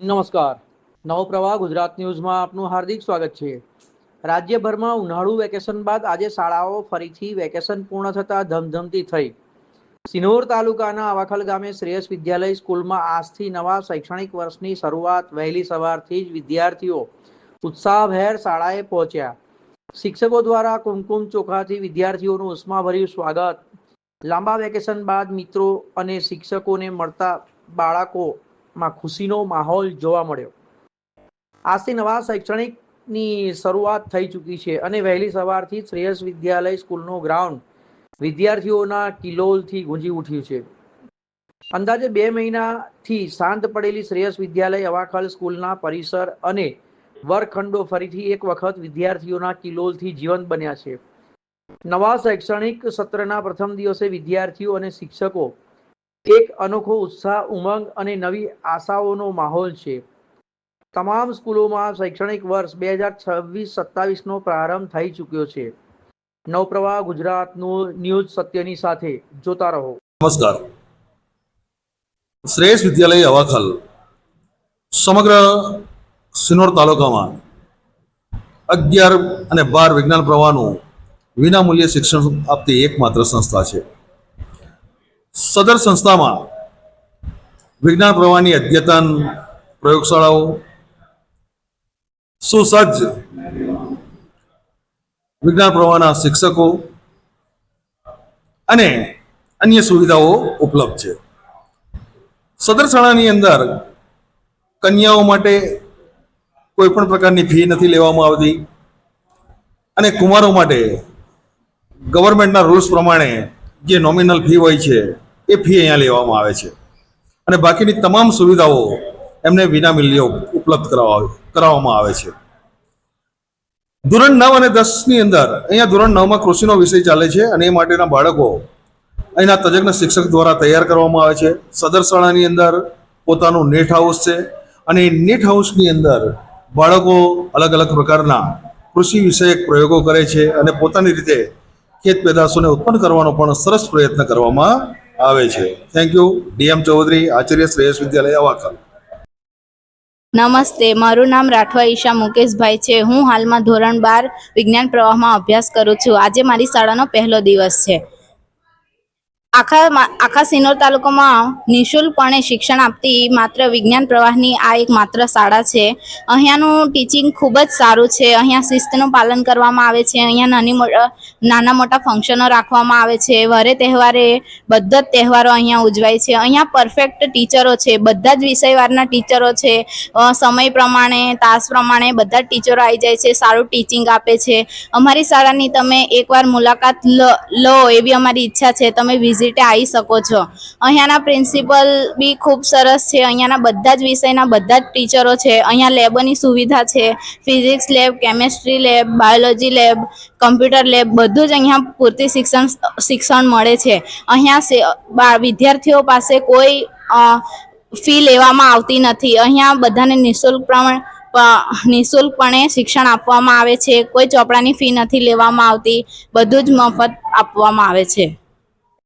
નમસ્કાર. નવપ્રવાહ ગુજરાત ન્યૂઝમાં આપનું હાર્દિક સ્વાગત છે. રાજ્યભરમાં ઉનાળુ વેકેશન બાદ આજે શાળાઓ ફરીથી વેકેશન પૂર્ણ થતાં ધમધમતી થઈ. સિનોર તાલુકાના આવાખલ ગામે શ્રેયસ વિદ્યાલય સ્કૂલમાં આજથી નવા શૈક્ષણિક વર્ષની શરૂઆત વહેલી સવારથી જ વિદ્યાર્થીઓ ઉત્સાહભેર શાળાએ પહોંચ્યા. શિક્ષકો દ્વારા કુમકુમ ચોખાથી વિદ્યાર્થીઓનું ઉષ્માભર્યું સ્વાગત. લાંબા વેકેશન બાદ મિત્રો અને શિક્ષકોને મળતા બાળકોમાં ખુશીનો માહોલ જોવા મળ્યો. આજથી નવા શૈક્ષણિકની શરૂઆત થઈ ચૂકી છે અને વહેલી સવારથી શ્રેયસ વિદ્યાલય સ્કૂલનું ગ્રાઉન્ડ વિદ્યાર્થીઓના કિલોલથી ગુંજી ઉઠ્યું છે. અંદાજે 2 મહિનાથી શાંત પડેલી શ્રેયસ વિદ્યાલય અવાખલ સ્કૂલના પરિસર અને વર્ગખંડો ફરીથી એક વખત વિદ્યાર્થીઓના કિલોલથી જીવંત બન્યા છે. નવા શૈક્ષણિક સત્રના પ્રથમ દિવસે વિદ્યાર્થીઓ અને શિક્ષકો એક અનોખો ઉત્સાહ, ઉમંગ અને નવી આશાઓનો માહોલ છે. તમામ સ્કૂલોમાં શૈક્ષણિક વર્ષ 2026-27નો પ્રારંભ થઈ ચૂક્યો છે. નવપ્રવાહ ગુજરાતનું ન્યૂઝ સત્યની સાથે જોતા રહો. નમસ્કાર. શ્રેયસ વિદ્યાલય અવાખલ સમગ્ર સિનોર તાલુકામાં 11 અને 12 વિજ્ઞાન પ્રવાહનું વિનામૂલ્યે શિક્ષણ આપતી એકમાત્ર સંસ્થા છે. સદર સંસ્થામાં વિજ્ઞાન પ્રવાહની અદ્યતન પ્રયોગશાળાઓ, સુસજ્જ વિજ્ઞાન પ્રવાહના શિક્ષકો અને અન્ય સુવિધાઓ ઉપલબ્ધ છે. સદર શાળાની અંદર કન્યાઓ માટે કોઈ પણ પ્રકારની ફી નથી લેવામાં આવતી અને કુમારો માટે ગવર્મેન્ટના રૂલ્સ પ્રમાણે જે નોમિનલ ફી હોય છે એ ફી અહીંયા લેવામાં આવે છે અને બાકીની તમામ સુવિધાઓ એમને વિનામૂલ્યે ઉપલબ્ધ કરાવવામાં આવે છે. ધોરણ 9 અને 10ની અંદર અહીંયા ધોરણ 9માં કૃષિનો વિષય ચાલે છે અને એ માટેના બાળકો અહીંના તજજ્ઞ શિક્ષક દ્વારા તૈયાર કરવામાં આવે છે. સદર શાળાની અંદર પોતાનું નેટ હાઉસ છે અને એ નેટ હાઉસની અંદર બાળકો અલગ અલગ પ્રકારના કૃષિ વિષયક પ્રયોગો કરે છે અને પોતાની રીતે ખેત પેદાશોને ઉત્પન્ન કરવાનો પણ સરસ પ્રયત્ન કરવામાં આવે છે. Thank you. DM Chaudhary, Acharya, Shreyas વિદ્યાલય અવાખલ. નમસ્તે, મારું નામ રાઠવા ઈશા મુકેશભાઈ છે. હું હાલમાં ધોરણ 12 વિજ્ઞાન પ્રવાહમાં અભ્યાસ કરું છું. આજે મારી શાળાનો પહેલો દિવસ છે. આખા સિનોર તાલુકામાં નિઃશુલ્કપણે શિક્ષણ આપતી માત્ર વિજ્ઞાન પ્રવાહની આ એક માત્ર શાળા છે. અહીંયાનું ટીચિંગ ખૂબ જ સારું છે. અહીંયા શિસ્તનું પાલન કરવામાં આવે છે. અહીંયા નાના મોટા ફંક્શનો રાખવામાં આવે છે. વરે તહેવારે બધા જ તહેવારો અહીંયા ઉજવાય છે. અહીંયા પરફેક્ટ ટીચરો છે. બધા જ વિષયવારના ટીચરો છે. સમય પ્રમાણે, તાસ પ્રમાણે બધા જ ટીચરો આવી જાય છે. સારું ટીચિંગ આપે છે. અમારી શાળાની તમે એકવાર મુલાકાત લો એવી અમારી ઈચ્છા છે. તમે આવી શકો છો. અહીંયાના પ્રિન્સિપલ બી ખૂબ સરસ છે. અહીંયાના બધા જ વિષયના બધા જ ટીચરો છે. અહીંયા લેબોની સુવિધા છે. Physics lab, chemistry lab, biology lab, computer lab બધું જ અહીંયા પૂરતી શિક્ષણ મળે છે. અહીંયા વિદ્યાર્થીઓ પાસે કોઈ ફી લેવામાં આવતી નથી. અહીંયા બધાને નિઃશુલ્કપણે શિક્ષણ આપવામાં આવે છે. કોઈ ચોપડાની ફી નથી લેવામાં આવતી. બધું જ મફત આપવામાં આવે છે.